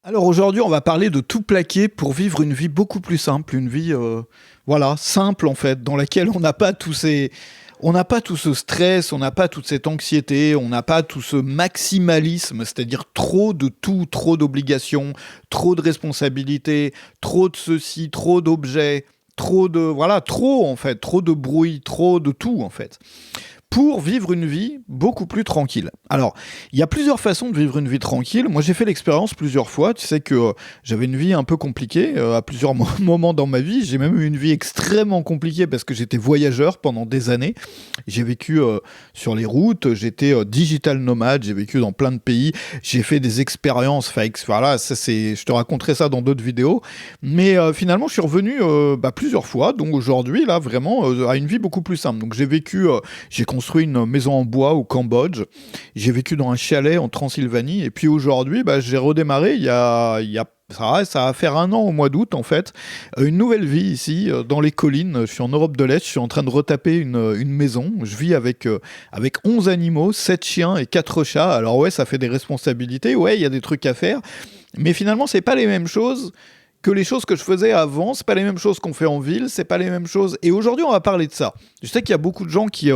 Alors aujourd'hui, on va parler de tout plaquer pour vivre une vie beaucoup plus simple, une vie voilà, simple en fait, dans laquelle on n'a pas tout ce stress, on n'a pas toute cette anxiété, on n'a pas tout ce maximalisme, c'est-à-dire trop de tout, trop d'obligations, trop de responsabilités, trop de ceci, trop d'objets, trop de voilà, trop en fait, trop de bruit, trop de tout en fait pour vivre une vie beaucoup plus tranquille. Alors, il y a plusieurs façons de vivre une vie tranquille. Moi, j'ai fait l'expérience plusieurs fois. Tu sais que j'avais une vie un peu compliquée à plusieurs moments dans ma vie. J'ai même eu une vie extrêmement compliquée parce que j'étais voyageur pendant des années. J'ai vécu sur les routes, j'étais digital nomade, j'ai vécu dans plein de pays, j'ai fait des expériences. Voilà, je te raconterai ça dans d'autres vidéos. Mais finalement, je suis revenu plusieurs fois. Donc aujourd'hui, là, vraiment, à une vie beaucoup plus simple. Donc j'ai construit une maison en bois au Cambodge. J'ai vécu dans un chalet en Transylvanie. Et puis aujourd'hui, j'ai redémarré ça va faire un an au mois d'août en fait. Une nouvelle vie ici, dans les collines. Je suis en Europe de l'Est, je suis en train de retaper une maison. Je vis avec 11 animaux, 7 chiens et 4 chats. Alors ouais, ça fait des responsabilités, ouais, il y a des trucs à faire. Mais finalement, c'est pas les mêmes choses que les choses que je faisais avant, c'est pas les mêmes choses qu'on fait en ville, c'est pas les mêmes choses. Et aujourd'hui, on va parler de ça. Je sais qu'il y a beaucoup de gens qui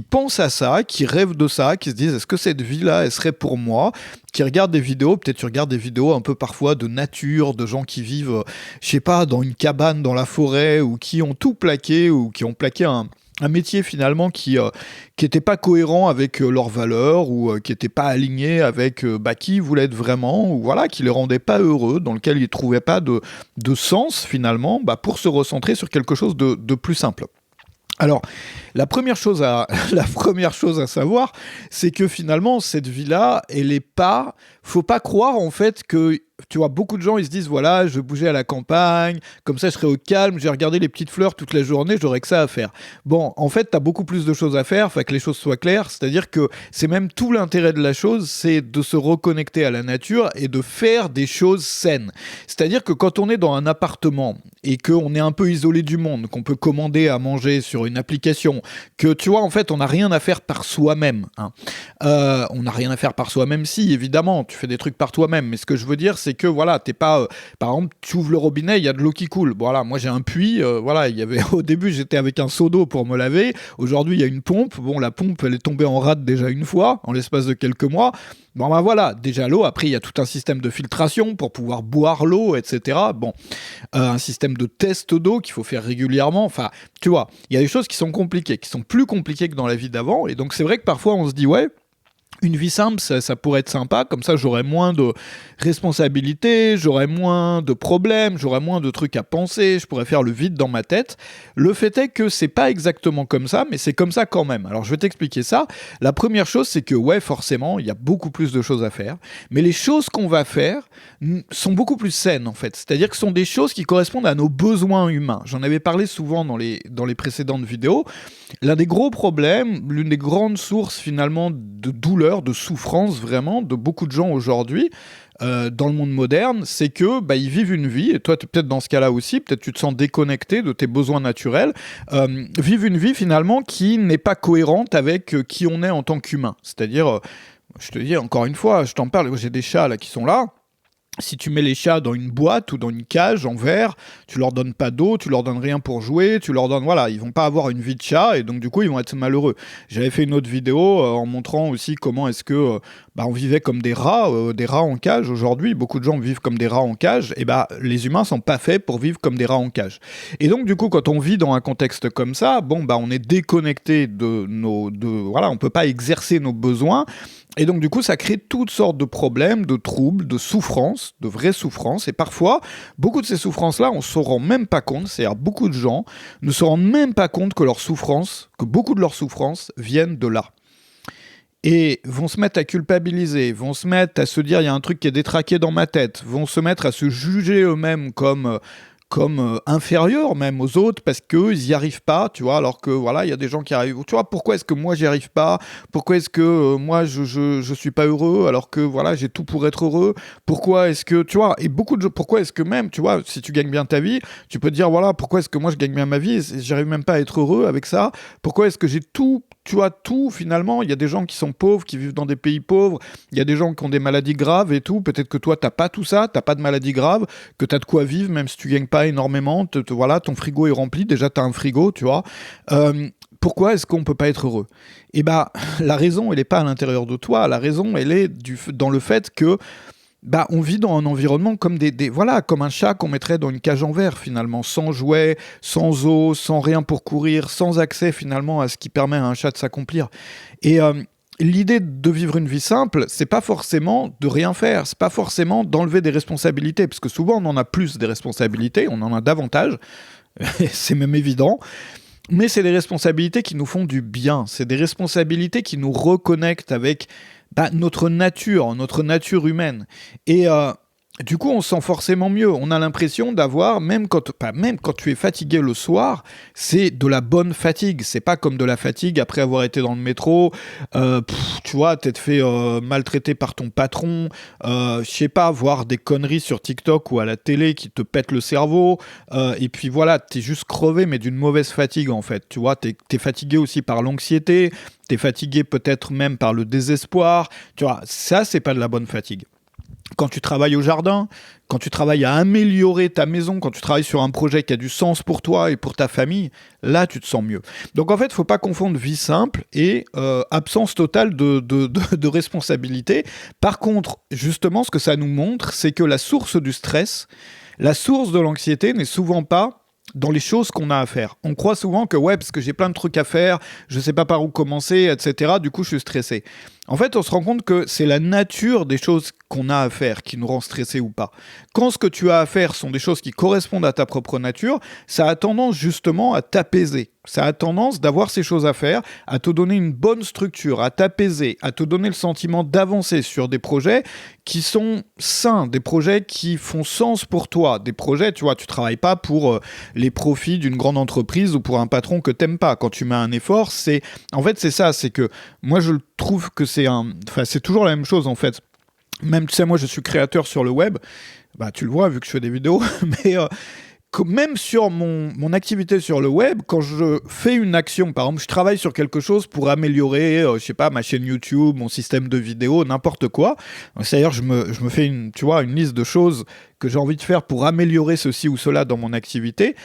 pensent à ça, qui rêvent de ça, qui se disent est-ce que cette vie-là, elle serait pour moi, qui regardent des vidéos, peut-être tu regardes des vidéos un peu parfois de nature, de gens qui vivent, je sais pas, dans une cabane dans la forêt, ou qui ont tout plaqué, ou qui ont plaqué un métier finalement qui était pas cohérent avec leurs valeurs ou qui était pas aligné avec qui ils voulaient être vraiment ou voilà qui les rendait pas heureux, dans lequel ils trouvaient pas de sens finalement pour se recentrer sur quelque chose de plus simple. Alors, la première chose à savoir, c'est que finalement, cette vie-là, elle est pas. Faut pas croire en fait que. Tu vois, beaucoup de gens, ils se disent voilà, je vais bouger à la campagne, comme ça je serai au calme, j'ai regardé les petites fleurs toute la journée, j'aurai que ça à faire. Bon, en fait, tu as beaucoup plus de choses à faire, enfin que les choses soient claires, c'est-à-dire que c'est même tout l'intérêt de la chose, c'est de se reconnecter à la nature et de faire des choses saines. C'est-à-dire que quand on est dans un appartement et qu'on est un peu isolé du monde, qu'on peut commander à manger sur une application, que tu vois, en fait, on n'a rien à faire par soi-même. Hein. On n'a rien à faire par soi-même, si, évidemment, tu fais des trucs par toi-même. Mais ce que je veux dire, c'est que, voilà, t'es pas... par exemple, tu ouvres le robinet, il y a de l'eau qui coule. Voilà, moi, j'ai un puits. Voilà, il y avait... Au début, j'étais avec un seau d'eau pour me laver. Aujourd'hui, il y a une pompe. Bon, la pompe, elle est tombée en rade déjà une fois, en l'espace de quelques mois. Bon, voilà, déjà l'eau. Après, il y a tout un système de filtration pour pouvoir boire l'eau, etc. Bon, un système de test d'eau qu'il faut faire régulièrement. Enfin, tu vois, il y a des choses qui sont compliquées, qui sont plus compliquées que dans la vie d'avant. Et donc, c'est vrai que parfois, on se dit, ouais, une vie simple, ça pourrait être sympa, comme ça j'aurais moins de responsabilités, j'aurais moins de problèmes, j'aurais moins de trucs à penser, je pourrais faire le vide dans ma tête. Le fait est que c'est pas exactement comme ça, mais c'est comme ça quand même. Alors je vais t'expliquer ça. La première chose, c'est que ouais, forcément, il y a beaucoup plus de choses à faire, mais les choses qu'on va faire sont beaucoup plus saines en fait. C'est-à-dire que ce sont des choses qui correspondent à nos besoins humains. J'en avais parlé souvent dans les précédentes vidéos. L'un des gros problèmes, l'une des grandes sources finalement de douleur, de souffrance vraiment de beaucoup de gens aujourd'hui dans le monde moderne, c'est que ils vivent une vie, et toi tu es peut-être dans ce cas-là aussi, peut-être tu te sens déconnecté de tes besoins naturels, vivent une vie finalement qui n'est pas cohérente avec qui on est en tant qu'humain. C'est-à-dire, je te dis encore une fois, je t'en parle, j'ai des chats là qui sont là. Si tu mets les chats dans une boîte ou dans une cage en verre, tu leur donnes pas d'eau, tu leur donnes rien pour jouer, tu leur donnes, voilà, ils vont pas avoir une vie de chat et donc du coup ils vont être malheureux. J'avais fait une autre vidéo en montrant aussi comment est-ce que on vivait comme des rats en cage. Aujourd'hui, beaucoup de gens vivent comme des rats en cage. Et les humains sont pas faits pour vivre comme des rats en cage. Et donc du coup, quand on vit dans un contexte comme ça, on est déconnecté voilà, on peut pas exercer nos besoins. Et donc, du coup, ça crée toutes sortes de problèmes, de troubles, de souffrances, de vraies souffrances. Et parfois, beaucoup de ces souffrances-là, on ne se rend même pas compte. C'est-à-dire, beaucoup de gens ne se rendent même pas compte que beaucoup de leurs souffrances viennent de là. Et vont se mettre à culpabiliser, vont se mettre à se dire, il y a un truc qui est détraqué dans ma tête, vont se mettre à se juger eux-mêmes comme inférieurs même aux autres parce qu'eux, ils n'y arrivent pas, tu vois, alors que voilà, il y a des gens qui arrivent. Tu vois, pourquoi est-ce que moi, j'y arrive pas? Pourquoi est-ce que moi, je suis pas heureux alors que voilà, j'ai tout pour être heureux? Pourquoi est-ce que, tu vois, et beaucoup de gens, pourquoi est-ce que même, tu vois, si tu gagnes bien ta vie, tu peux te dire, voilà, pourquoi est-ce que moi, je gagne bien ma vie et j'arrive même pas à être heureux avec ça? Pourquoi est-ce que j'ai tout? Tu vois, tout, finalement, il y a des gens qui sont pauvres, qui vivent dans des pays pauvres, il y a des gens qui ont des maladies graves et tout. Peut-être que toi, t'as pas tout ça, t'as pas de maladie grave, que tu as de quoi vivre, même si tu gagnes pas énormément. Voilà, ton frigo est rempli. Déjà, tu as un frigo, tu vois. Pourquoi est-ce qu'on peut pas être heureux? Eh ben, la raison, elle n'est pas à l'intérieur de toi. La raison, elle est dans le fait que on vit dans un environnement comme voilà, comme un chat qu'on mettrait dans une cage en verre finalement, sans jouets, sans eau, sans rien pour courir, sans accès finalement à ce qui permet à un chat de s'accomplir. Et l'idée de vivre une vie simple, c'est pas forcément de rien faire, c'est pas forcément d'enlever des responsabilités, parce que souvent on en a plus des responsabilités, on en a davantage, c'est même évident. Mais c'est des responsabilités qui nous font du bien, c'est des responsabilités qui nous reconnectent avec notre nature humaine. Et du coup, on se sent forcément mieux. On a l'impression d'avoir, même quand tu es fatigué le soir, c'est de la bonne fatigue. C'est pas comme de la fatigue après avoir été dans le métro, tu vois, t'être fait maltraiter par ton patron, je sais pas, voir des conneries sur TikTok ou à la télé qui te pètent le cerveau, et puis voilà, t'es juste crevé, mais d'une mauvaise fatigue en fait. Tu vois, t'es fatigué aussi par l'anxiété, t'es fatigué peut-être même par le désespoir. Tu vois, ça, c'est pas de la bonne fatigue. Quand tu travailles au jardin, quand tu travailles à améliorer ta maison, quand tu travailles sur un projet qui a du sens pour toi et pour ta famille, là, tu te sens mieux. Donc en fait, il ne faut pas confondre vie simple et absence totale de responsabilité. Par contre, justement, ce que ça nous montre, c'est que la source du stress, la source de l'anxiété n'est souvent pas dans les choses qu'on a à faire. On croit souvent que ouais, parce que j'ai plein de trucs à faire, je sais pas par où commencer, etc. Du coup, je suis stressé. En fait, on se rend compte que c'est la nature des choses qu'on a à faire qui nous rend stressé ou pas. Quand ce que tu as à faire sont des choses qui correspondent à ta propre nature, ça a tendance justement à t'apaiser. Ça a tendance d'avoir ces choses à faire, à te donner une bonne structure, à t'apaiser, à te donner le sentiment d'avancer sur des projets qui sont sains, des projets qui font sens pour toi, des projets, tu vois, tu travailles pas pour les profits d'une grande entreprise ou pour un patron que t'aimes pas. Quand tu mets un effort, en fait, c'est ça, c'est que moi, je trouve que c'est toujours la même chose, en fait. Même, tu sais, moi, je suis créateur sur le web. Tu le vois, vu que je fais des vidéos, mais même sur mon activité sur le web, quand je fais une action, par exemple, je travaille sur quelque chose pour améliorer, je sais pas, ma chaîne YouTube, mon système de vidéo, n'importe quoi. C'est-à-dire, je me fais une liste de choses que j'ai envie de faire pour améliorer ceci ou cela dans mon activité.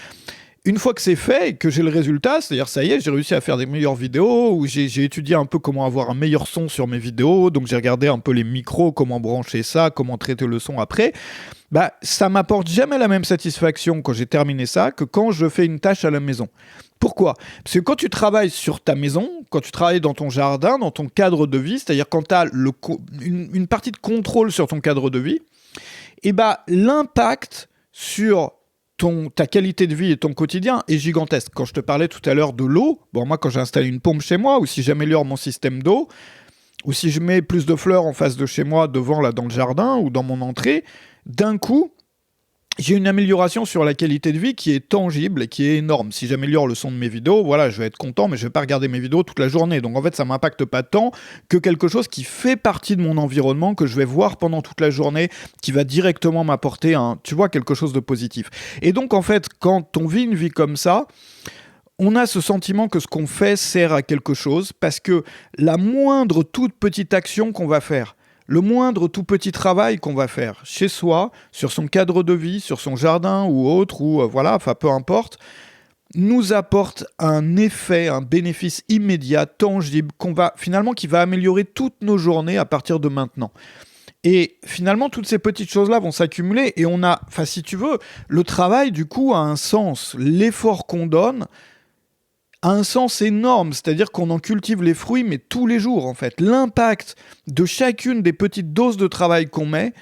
Une fois que c'est fait et que j'ai le résultat, c'est-à-dire ça y est, j'ai réussi à faire des meilleures vidéos, ou j'ai étudié un peu comment avoir un meilleur son sur mes vidéos, donc j'ai regardé un peu les micros, comment brancher ça, comment traiter le son après, ça m'apporte jamais la même satisfaction quand j'ai terminé ça que quand je fais une tâche à la maison. Pourquoi? Parce que quand tu travailles sur ta maison, quand tu travailles dans ton jardin, dans ton cadre de vie, c'est-à-dire quand tu as une partie de contrôle sur ton cadre de vie, l'impact sur ta qualité de vie et ton quotidien est gigantesque. Quand je te parlais tout à l'heure de l'eau, moi quand j'ai installé une pompe chez moi, ou si j'améliore mon système d'eau, ou si je mets plus de fleurs en face de chez moi, devant là dans le jardin ou dans mon entrée, d'un coup, j'ai une amélioration sur la qualité de vie qui est tangible et qui est énorme. Si j'améliore le son de mes vidéos, voilà, je vais être content, mais je vais pas regarder mes vidéos toute la journée. Donc en fait, ça m'impacte pas tant que quelque chose qui fait partie de mon environnement, que je vais voir pendant toute la journée, qui va directement m'apporter quelque chose de positif. Et donc en fait, quand on vit une vie comme ça, on a ce sentiment que ce qu'on fait sert à quelque chose, parce que la moindre toute petite action qu'on va faire, le moindre tout petit travail qu'on va faire chez soi, sur son cadre de vie, sur son jardin ou autre, ou peu importe, nous apporte un effet, un bénéfice immédiat, tangible, qui va améliorer toutes nos journées à partir de maintenant. Et finalement, toutes ces petites choses-là vont s'accumuler et si tu veux, le travail, du coup, a un sens. L'effort qu'on donne a un sens énorme, c'est-à-dire qu'on en cultive les fruits, mais tous les jours, en fait. L'impact de chacune des petites doses de travail qu'on met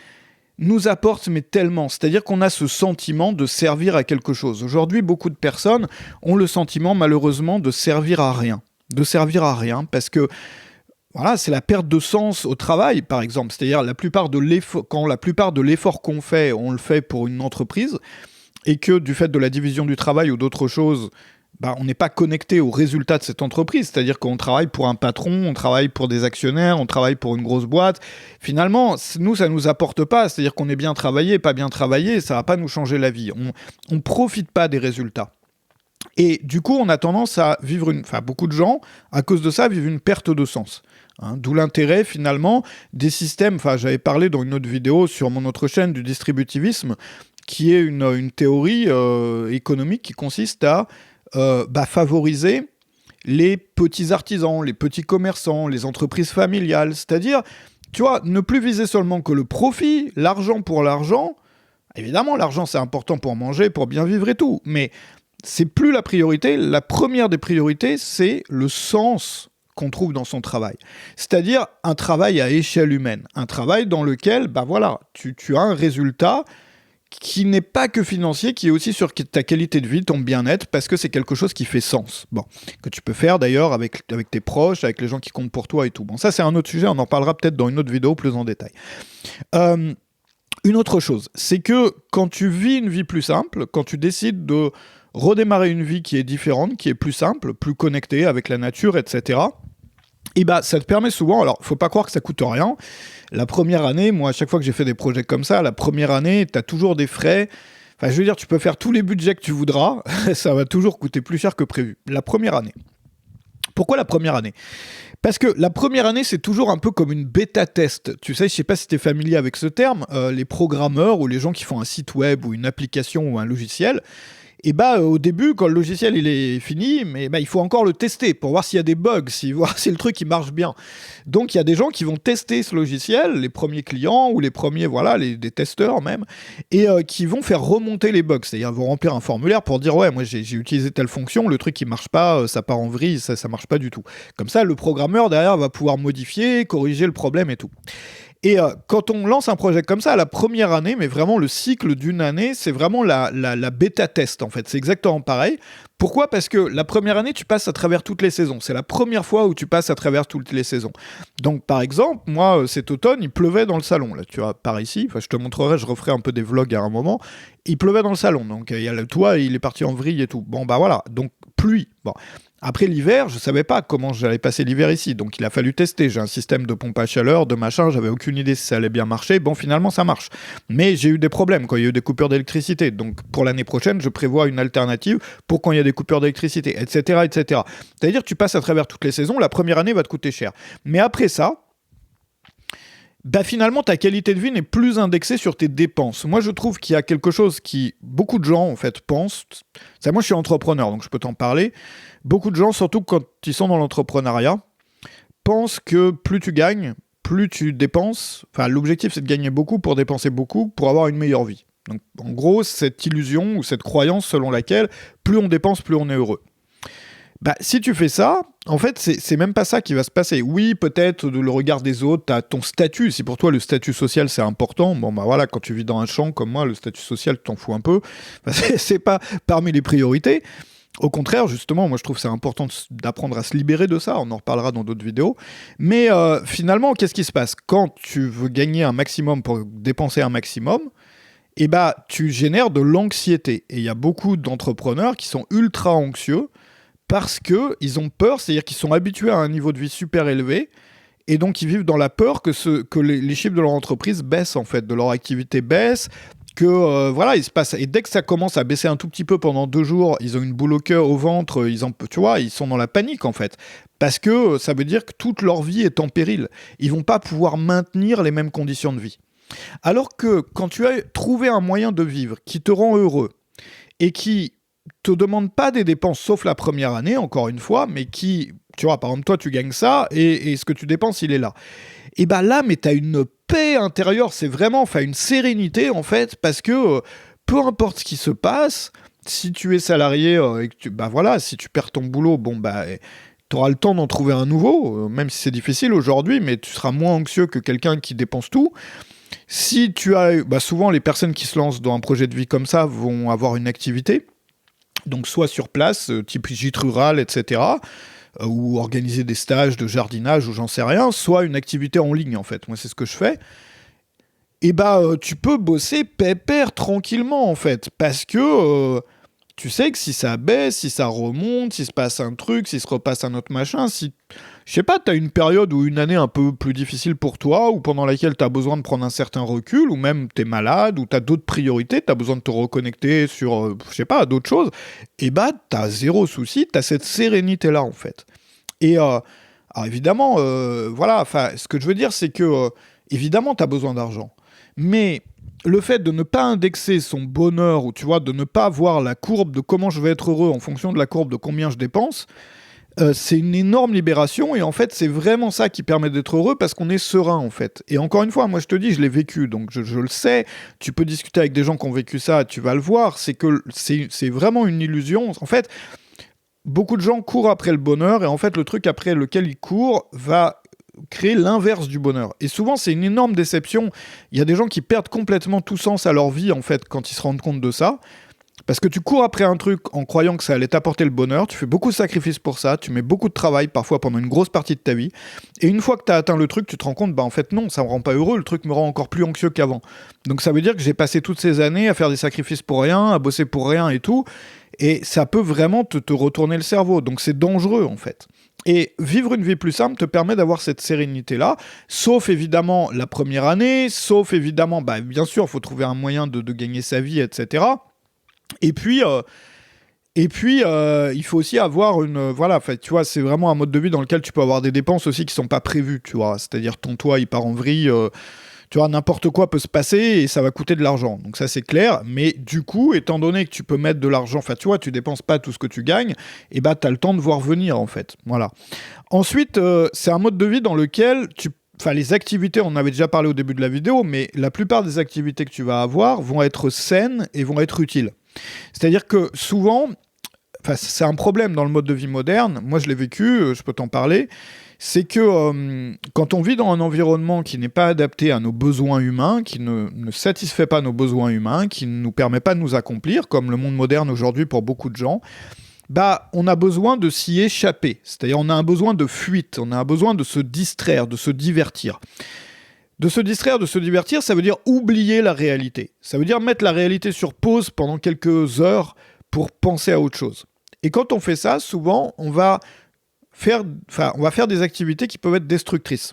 nous apporte, mais tellement. C'est-à-dire qu'on a ce sentiment de servir à quelque chose. Aujourd'hui, beaucoup de personnes ont le sentiment, malheureusement, de servir à rien. De servir à rien, parce que c'est la perte de sens au travail, par exemple. C'est-à-dire quand la plupart de l'effort qu'on fait, on le fait pour une entreprise, et que du fait de la division du travail ou d'autres choses, bah, on n'est pas connecté aux résultats de cette entreprise. C'est-à-dire qu'on travaille pour un patron, on travaille pour des actionnaires, on travaille pour une grosse boîte. Finalement, nous, ça ne nous apporte pas. C'est-à-dire qu'on est bien travaillé, pas bien travaillé, ça ne va pas nous changer la vie. On ne profite pas des résultats. Et du coup, on a tendance à vivre beaucoup de gens, à cause de ça, vivent une perte de sens. Hein, d'où l'intérêt, finalement, des systèmes. J'avais parlé dans une autre vidéo sur mon autre chaîne du distributivisme, qui est une théorie économique qui consiste à favoriser les petits artisans, les petits commerçants, les entreprises familiales. C'est-à-dire, tu vois, ne plus viser seulement que le profit, l'argent pour l'argent. Évidemment, l'argent, c'est important pour manger, pour bien vivre et tout. Mais c'est plus la priorité. La première des priorités, c'est le sens qu'on trouve dans son travail. C'est-à-dire un travail à échelle humaine. Un travail dans lequel, tu as un résultat qui n'est pas que financier, qui est aussi sur ta qualité de vie, ton bien-être, parce que c'est quelque chose qui fait sens. Bon, que tu peux faire d'ailleurs avec tes proches, avec les gens qui comptent pour toi et tout. Bon, ça c'est un autre sujet, on en parlera peut-être dans une autre vidéo plus en détail. Une autre chose, c'est que quand tu vis une vie plus simple, quand tu décides de redémarrer une vie qui est différente, qui est plus simple, plus connectée avec la nature, etc., et ça te permet souvent, alors faut pas croire que ça coûte rien. La première année, moi à chaque fois que j'ai fait des projets comme ça, la première année, t'as toujours des frais. Je veux dire, tu peux faire tous les budgets que tu voudras, ça va toujours coûter plus cher que prévu. La première année. Pourquoi la première année ? Parce que la première année, c'est toujours un peu comme une bêta-test. Tu sais, je sais pas si tu es familier avec ce terme, les programmeurs ou les gens qui font un site web ou une application ou un logiciel, et au début, quand le logiciel il est fini, mais il faut encore le tester pour voir s'il y a des bugs, voir si le truc il marche bien. Donc il y a des gens qui vont tester ce logiciel, les premiers clients ou les premiers, des testeurs même, et qui vont faire remonter les bugs. C'est-à-dire ils vont remplir un formulaire pour dire ouais, moi j'ai utilisé telle fonction, le truc il marche pas, ça part en vrille, ça marche pas du tout. Comme ça, le programmeur derrière va pouvoir modifier, corriger le problème et tout. Et quand on lance un projet comme ça, la première année, mais vraiment le cycle d'une année, c'est vraiment la bêta-test en fait. C'est exactement pareil. Pourquoi ? Parce que la première année, tu passes à travers toutes les saisons. C'est la première fois où tu passes à travers toutes les saisons. Donc par exemple, moi cet automne, il pleuvait dans le salon. Là, tu vois, par ici, je te montrerai, je referai un peu des vlogs à un moment. Il pleuvait dans le salon. Donc il y a le toit, il est parti en vrille et tout. Bon voilà, donc pluie. Bon. Après l'hiver, je ne savais pas comment j'allais passer l'hiver ici, donc il a fallu tester. J'ai un système de pompe à chaleur, de machin, j'avais aucune idée si ça allait bien marcher. Bon, finalement, ça marche. Mais j'ai eu des problèmes quand il y a eu des coupures d'électricité. Donc pour l'année prochaine, je prévois une alternative pour quand il y a des coupures d'électricité, etc., etc. C'est-à-dire que tu passes à travers toutes les saisons, la première année va te coûter cher. Mais après ça, finalement, ta qualité de vie n'est plus indexée sur tes dépenses. Moi, je trouve qu'il y a quelque chose qui, beaucoup de gens, en fait, pensent... Moi, je suis entrepreneur, donc je peux t'en parler. Beaucoup de gens, surtout quand ils sont dans l'entrepreneuriat, pensent que plus tu gagnes, plus tu dépenses. L'objectif, c'est de gagner beaucoup pour dépenser beaucoup, pour avoir une meilleure vie. Donc, en gros, cette illusion ou cette croyance selon laquelle plus on dépense, plus on est heureux. Si tu fais ça, en fait, c'est même pas ça qui va se passer. Oui, peut-être le regard des autres, t'as ton statut. Si pour toi, le statut social, c'est important, quand tu vis dans un champ comme moi, le statut social, tu t'en fous un peu. C'est pas parmi les priorités. Au contraire, justement, moi, je trouve que c'est important d'apprendre à se libérer de ça. On en reparlera dans d'autres vidéos. Mais finalement, qu'est-ce qui se passe ? Quand tu veux gagner un maximum pour dépenser un maximum, tu génères de l'anxiété. Et il y a beaucoup d'entrepreneurs qui sont ultra anxieux parce qu'ils ont peur, c'est-à-dire qu'ils sont habitués à un niveau de vie super élevé, et donc ils vivent dans la peur que les chiffres de leur entreprise baissent, en fait, de leur activité baisse, que il se passe. Et dès que ça commence à baisser un tout petit peu pendant 2 jours, ils ont une boule au cœur, au ventre, ils sont dans la panique, en fait. Parce que ça veut dire que toute leur vie est en péril. Ils vont pas pouvoir maintenir les mêmes conditions de vie. Alors que quand tu as trouvé un moyen de vivre qui te rend heureux, et qui te demande pas des dépenses, sauf la première année, encore une fois, mais qui, tu vois, par exemple, toi, tu gagnes ça, et ce que tu dépenses, il est là. Et là, mais t'as une paix intérieure, c'est vraiment, une sérénité, en fait, parce que peu importe ce qui se passe, si tu es salarié, et que si tu perds ton boulot, t'auras le temps d'en trouver un nouveau, même si c'est difficile aujourd'hui, mais tu seras moins anxieux que quelqu'un qui dépense tout. Si tu as, souvent, les personnes qui se lancent dans un projet de vie comme ça vont avoir une activité, donc soit sur place, type gîte rural, etc., ou organiser des stages de jardinage ou j'en sais rien, soit une activité en ligne en fait. Moi c'est ce que je fais. et tu peux bosser pépère tranquillement en fait, parce que tu sais que si ça baisse, si ça remonte, s'il se passe un truc, s'il se repasse un autre machin, si, je sais pas, t'as une période ou une année un peu plus difficile pour toi, ou pendant laquelle t'as besoin de prendre un certain recul, ou même t'es malade, ou t'as d'autres priorités, t'as besoin de te reconnecter sur, je sais pas, d'autres choses, et t'as zéro souci, t'as cette sérénité-là en fait. Et alors évidemment, voilà, enfin, ce que je veux dire, c'est que évidemment, tu as besoin d'argent. Mais le fait de ne pas indexer son bonheur, ou tu vois, de ne pas voir la courbe de comment je vais être heureux en fonction de la courbe de combien je dépense, c'est une énorme libération. Et en fait, c'est vraiment ça qui permet d'être heureux parce qu'on est serein, en fait. Et encore une fois, moi, je te dis, je l'ai vécu, donc je le sais. Tu peux discuter avec des gens qui ont vécu ça, tu vas le voir. C'est que c'est vraiment une illusion. En fait, beaucoup de gens courent après le bonheur et en fait le truc après lequel ils courent va créer l'inverse du bonheur. Et souvent c'est une énorme déception. Il y a des gens qui perdent complètement tout sens à leur vie en fait quand ils se rendent compte de ça. Parce que tu cours après un truc en croyant que ça allait t'apporter le bonheur, tu fais beaucoup de sacrifices pour ça, tu mets beaucoup de travail parfois pendant une grosse partie de ta vie, et une fois que tu as atteint le truc, tu te rends compte, en fait non, ça me rend pas heureux, le truc me rend encore plus anxieux qu'avant. Donc ça veut dire que j'ai passé toutes ces années à faire des sacrifices pour rien, à bosser pour rien et tout, et ça peut vraiment te retourner le cerveau, donc c'est dangereux en fait. Et vivre une vie plus simple te permet d'avoir cette sérénité-là, sauf évidemment la première année, sauf évidemment, bien sûr, il faut trouver un moyen de gagner sa vie, etc. Et puis, il faut aussi avoir une... voilà, en fait, tu vois, c'est vraiment un mode de vie dans lequel tu peux avoir des dépenses aussi qui sont pas prévues, tu vois. C'est-à-dire ton toit, il part en vrille, tu vois, n'importe quoi peut se passer et ça va coûter de l'argent. Donc ça, c'est clair. Mais du coup, étant donné que tu peux mettre de l'argent, enfin, tu vois, tu dépenses pas tout ce que tu gagnes, et t'as le temps de voir venir, en fait. Voilà. Ensuite, c'est un mode de vie dans lequel enfin, les activités, on en avait déjà parlé au début de la vidéo, mais la plupart des activités que tu vas avoir vont être saines et vont être utiles. C'est-à-dire que souvent, enfin, c'est un problème dans le mode de vie moderne, moi je l'ai vécu, je peux t'en parler, c'est que quand on vit dans un environnement qui n'est pas adapté à nos besoins humains, qui ne satisfait pas nos besoins humains, qui ne nous permet pas de nous accomplir, comme le monde moderne aujourd'hui pour beaucoup de gens, on a besoin de s'y échapper. C'est-à-dire on a un besoin de fuite, on a un besoin de se distraire, de se divertir. De se distraire, de se divertir, ça veut dire oublier la réalité. Ça veut dire mettre la réalité sur pause pendant quelques heures pour penser à autre chose. Et quand on fait ça, souvent, on va faire des activités qui peuvent être destructrices.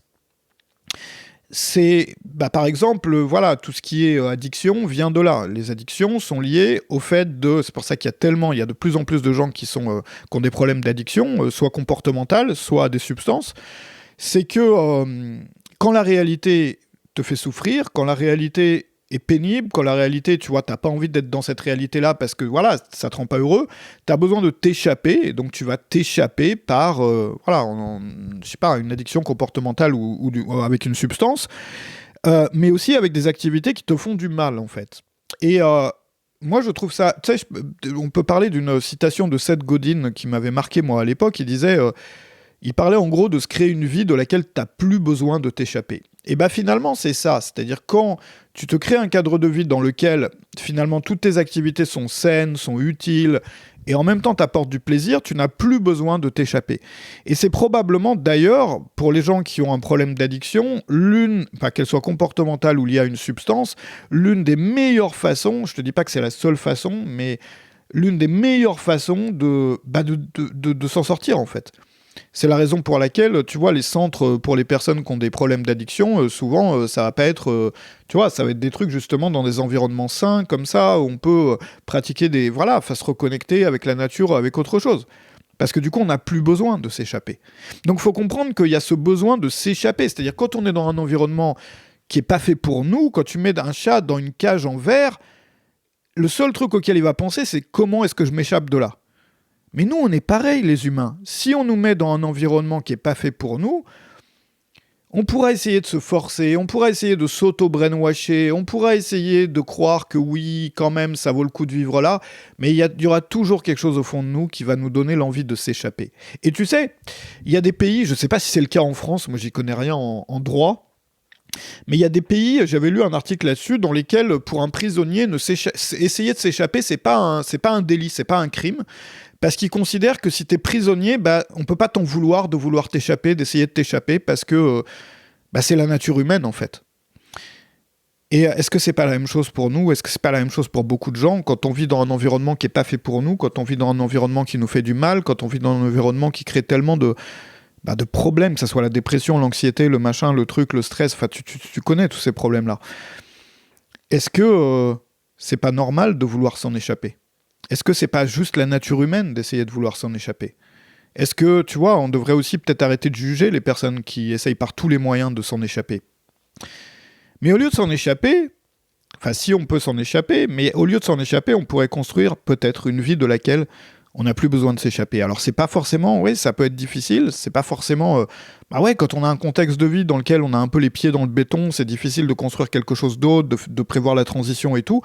C'est, par exemple, voilà, tout ce qui est addiction vient de là. Les addictions sont liées au fait de... C'est pour ça qu'il y a de plus en plus de gens qui ont des problèmes d'addiction, soit comportementales, soit à des substances. C'est que quand la réalité te fait souffrir, quand la réalité est pénible, quand la réalité, tu vois, t'as pas envie d'être dans cette réalité-là parce que, voilà, ça te rend pas heureux, t'as besoin de t'échapper, et donc tu vas t'échapper par, je sais pas, une addiction comportementale ou avec une substance, mais aussi avec des activités qui te font du mal, en fait. Et moi, je trouve ça... Tu sais, on peut parler d'une citation de Seth Godin qui m'avait marqué, moi, à l'époque. Il disait... il parlait en gros de se créer une vie de laquelle tu n'as plus besoin de t'échapper. Et finalement, c'est ça. C'est-à-dire quand tu te crées un cadre de vie dans lequel finalement toutes tes activités sont saines, sont utiles, et en même temps t'apportent du plaisir, tu n'as plus besoin de t'échapper. Et c'est probablement d'ailleurs, pour les gens qui ont un problème d'addiction, qu'elle soit comportementale ou liée à une substance, l'une des meilleures façons, je te dis pas que c'est la seule façon, mais l'une des meilleures façons de s'en sortir en fait. C'est la raison pour laquelle, tu vois, les centres pour les personnes qui ont des problèmes d'addiction, souvent, ça va pas être... tu vois, ça va être des trucs, justement, dans des environnements sains, comme ça, où on peut pratiquer des... Voilà, se reconnecter avec la nature, avec autre chose. Parce que du coup, on n'a plus besoin de s'échapper. Donc, il faut comprendre qu'il y a ce besoin de s'échapper. C'est-à-dire, quand on est dans un environnement qui est pas fait pour nous, quand tu mets un chat dans une cage en verre, le seul truc auquel il va penser, c'est comment est-ce que je m'échappe de là ? Mais nous, on est pareil, les humains. Si on nous met dans un environnement qui n'est pas fait pour nous, on pourra essayer de se forcer, on pourra essayer de s'auto-brainwasher, on pourra essayer de croire que oui, quand même, ça vaut le coup de vivre là, mais il y aura toujours quelque chose au fond de nous qui va nous donner l'envie de s'échapper. Et tu sais, il y a des pays, je ne sais pas si c'est le cas en France, moi j'y connais rien en droit, mais il y a des pays, j'avais lu un article là-dessus, dans lesquels pour un prisonnier, essayer de s'échapper, c'est pas un délit, c'est pas un crime. Parce qu'ils considèrent que si t'es prisonnier, on peut pas t'en vouloir de vouloir t'échapper, d'essayer de t'échapper, parce que c'est la nature humaine, en fait. Et est-ce que c'est pas la même chose pour nous? Est-ce que c'est pas la même chose pour beaucoup de gens? Quand on vit dans un environnement qui est pas fait pour nous, quand on vit dans un environnement qui nous fait du mal, quand on vit dans un environnement qui crée tellement de problèmes, que ce soit la dépression, l'anxiété, le machin, le truc, le stress, enfin tu connais tous ces problèmes-là. Est-ce que c'est pas normal de vouloir s'en échapper? Est-ce que c'est pas juste la nature humaine d'essayer de vouloir s'en échapper? Est-ce que, tu vois, on devrait aussi peut-être arrêter de juger les personnes qui essayent par tous les moyens de s'en échapper? Mais au lieu de s'en échapper, enfin si on peut s'en échapper, mais au lieu de s'en échapper, on pourrait construire peut-être une vie de laquelle on n'a plus besoin de s'échapper. Alors c'est pas forcément, oui, ça peut être difficile, c'est pas forcément... bah ouais, quand on a un contexte de vie dans lequel on a un peu les pieds dans le béton, c'est difficile de construire quelque chose d'autre, de prévoir la transition et tout.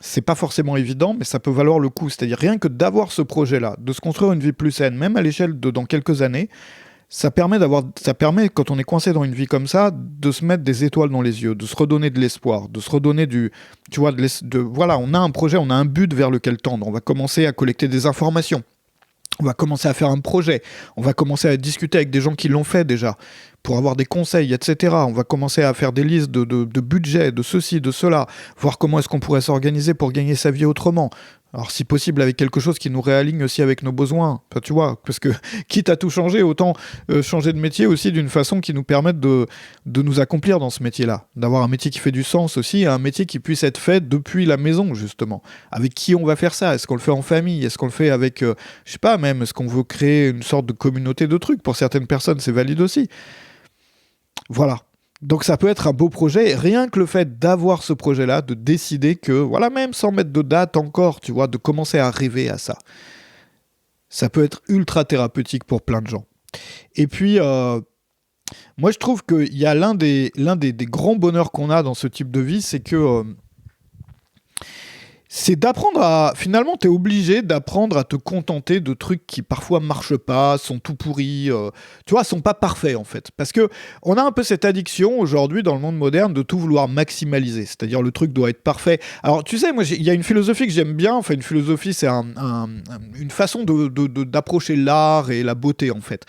C'est pas forcément évident, mais ça peut valoir le coup. C'est-à-dire rien que d'avoir ce projet-là, de se construire une vie plus saine, même à l'échelle de dans quelques années, ça permet, quand on est coincé dans une vie comme ça, de se mettre des étoiles dans les yeux, de se redonner de l'espoir, de se redonner du... Tu vois, voilà, on a un projet, on a un but vers lequel tendre. On va commencer à collecter des informations. On va commencer à faire un projet. On va commencer à discuter avec des gens qui l'ont fait déjà, pour avoir des conseils, etc. On va commencer à faire des listes de budget, de ceci, de cela, voir comment est-ce qu'on pourrait s'organiser pour gagner sa vie autrement. Alors si possible avec quelque chose qui nous réaligne aussi avec nos besoins, enfin, tu vois, parce que quitte à tout changer, autant changer de métier aussi d'une façon qui nous permette de nous accomplir dans ce métier-là, d'avoir un métier qui fait du sens aussi, un métier qui puisse être fait depuis la maison justement. Avec qui on va faire ça? Est-ce qu'on le fait en famille? Est-ce qu'on le fait avec, je sais pas même, est-ce qu'on veut créer une sorte de communauté de trucs? Pour certaines personnes c'est valide aussi. Voilà. Donc ça peut être un beau projet, rien que le fait d'avoir ce projet-là, de décider que, voilà, même sans mettre de date encore, tu vois, de commencer à rêver à ça. Ça peut être ultra thérapeutique pour plein de gens. Et puis, moi je trouve qu'il y a des grands bonheurs qu'on a dans ce type de vie, c'est que c'est d'apprendre à... Finalement, t'es obligé d'apprendre à te contenter de trucs qui parfois marchent pas, sont tout pourris, tu vois, sont pas parfaits en fait. Parce que on a un peu cette addiction aujourd'hui dans le monde moderne de tout vouloir maximaliser. C'est-à-dire le truc doit être parfait. Alors tu sais, moi il y a une philosophie que j'aime bien. Enfin une philosophie, c'est une façon d'approcher l'art et la beauté en fait,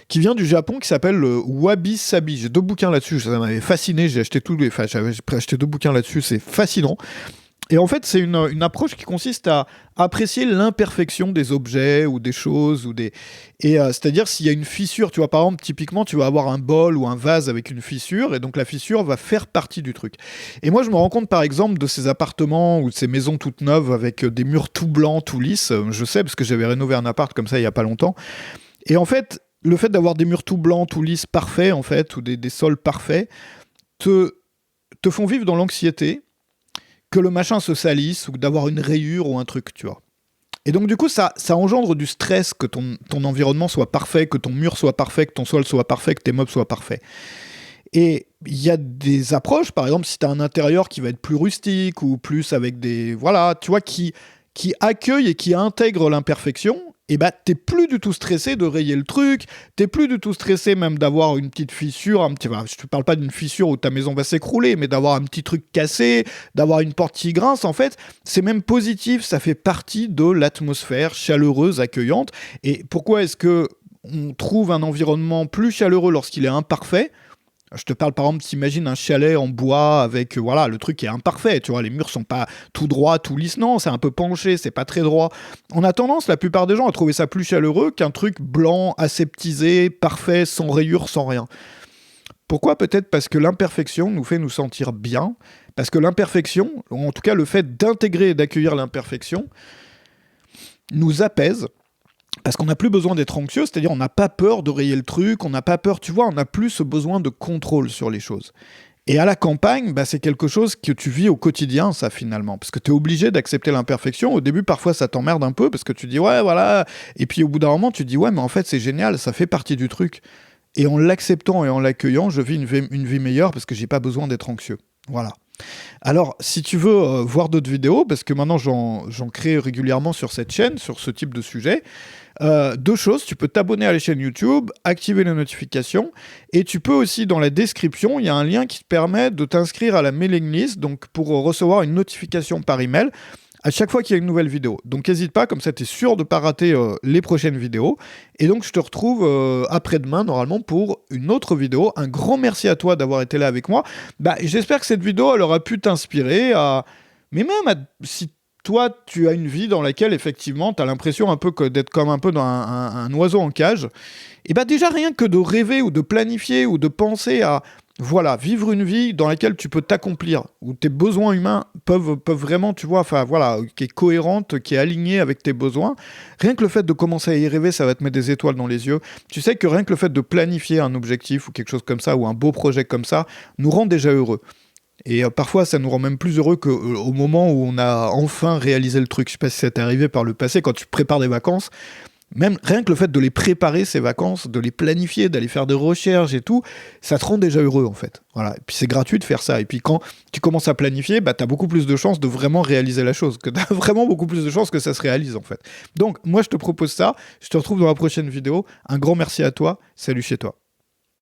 qui vient du Japon, qui s'appelle le Wabi Sabi. J'ai 2 bouquins là-dessus, ça m'avait fasciné. J'ai acheté j'avais acheté 2 bouquins là-dessus, c'est fascinant. Et en fait, c'est une approche qui consiste à apprécier l'imperfection des objets ou des choses. C'est-à-dire s'il y a une fissure, tu vois, par exemple, typiquement, tu vas avoir un bol ou un vase avec une fissure, et donc la fissure va faire partie du truc. Et moi, je me rends compte, par exemple, de ces appartements ou de ces maisons toutes neuves avec des murs tout blancs, tout lisses. Je sais, parce que j'avais rénové un appart comme ça il n'y a pas longtemps. Et en fait, le fait d'avoir des murs tout blancs, tout lisses, parfaits, en fait, ou des sols parfaits, te font vivre dans l'anxiété que le machin se salisse ou d'avoir une rayure ou un truc, tu vois. Et donc du coup, ça engendre du stress que ton environnement soit parfait, que ton mur soit parfait, que ton sol soit parfait, que tes meubles soient parfaits. Et il y a des approches, par exemple, si tu as un intérieur qui va être plus rustique ou plus avec des... Voilà, tu vois, qui accueille et qui intègre l'imperfection, et bah t'es plus du tout stressé de rayer le truc, t'es plus du tout stressé même d'avoir une petite fissure, je te parle pas d'une fissure où ta maison va s'écrouler, mais d'avoir un petit truc cassé, d'avoir une porte qui grince, en fait, c'est même positif, ça fait partie de l'atmosphère chaleureuse, accueillante. Et pourquoi est-ce que on trouve un environnement plus chaleureux lorsqu'il est imparfait? Je te parle par exemple, t'imagines un chalet en bois avec, voilà, le truc est imparfait, tu vois, les murs sont pas tout droits, tout lisses, non, c'est un peu penché, c'est pas très droit. On a tendance, la plupart des gens, à trouver ça plus chaleureux qu'un truc blanc, aseptisé, parfait, sans rayures, sans rien. Pourquoi? Peut-être parce que l'imperfection nous fait nous sentir bien, parce que l'imperfection, ou en tout cas le fait d'intégrer et d'accueillir l'imperfection, nous apaise. Parce qu'on n'a plus besoin d'être anxieux, c'est-à-dire on n'a pas peur de rayer le truc, on n'a pas peur, tu vois, on n'a plus ce besoin de contrôle sur les choses. Et à la campagne, bah, c'est quelque chose que tu vis au quotidien, ça, finalement. Parce que tu es obligé d'accepter l'imperfection. Au début, parfois, ça t'emmerde un peu, parce que tu dis, ouais, voilà. Et puis, au bout d'un moment, tu dis, ouais, mais en fait, c'est génial, ça fait partie du truc. Et en l'acceptant et en l'accueillant, je vis une vie meilleure, parce que j'ai pas besoin d'être anxieux. Voilà. Alors, si tu veux voir d'autres vidéos, parce que maintenant, j'en crée régulièrement sur cette chaîne, sur ce type de sujet, 2 choses, tu peux t'abonner à la chaîne YouTube, activer les notifications, et tu peux aussi, dans la description, il y a un lien qui te permet de t'inscrire à la mailing list, donc pour recevoir une notification par email à chaque fois qu'il y a une nouvelle vidéo. Donc n'hésite pas, comme ça tu es sûr de ne pas rater les prochaines vidéos. Et donc je te retrouve après-demain normalement pour une autre vidéo. Un grand merci à toi d'avoir été là avec moi. Bah, j'espère que cette vidéo elle aura pu t'inspirer à... Mais même si toi tu as une vie dans laquelle effectivement tu as l'impression un peu d'être comme un peu dans un oiseau en cage, et bah déjà rien que de rêver ou de planifier ou de penser à... Voilà, vivre une vie dans laquelle tu peux t'accomplir, où tes besoins humains peuvent vraiment, tu vois, enfin voilà, qui est cohérente, qui est alignée avec tes besoins. Rien que le fait de commencer à y rêver, ça va te mettre des étoiles dans les yeux. Tu sais que rien que le fait de planifier un objectif ou quelque chose comme ça, ou un beau projet comme ça, nous rend déjà heureux. Et parfois, ça nous rend même plus heureux qu'au moment où on a enfin réalisé le truc. Je sais pas si ça t'est arrivé par le passé, quand tu prépares des vacances. Même rien que le fait de les préparer, ces vacances, de les planifier, d'aller faire des recherches et tout, ça te rend déjà heureux en fait. Voilà. Et puis c'est gratuit de faire ça. Et puis quand tu commences à planifier, bah, tu as beaucoup plus de chances de vraiment réaliser la chose, que tu as vraiment beaucoup plus de chances que ça se réalise en fait. Donc moi je te propose ça, je te retrouve dans la prochaine vidéo. Un grand merci à toi, salut chez toi.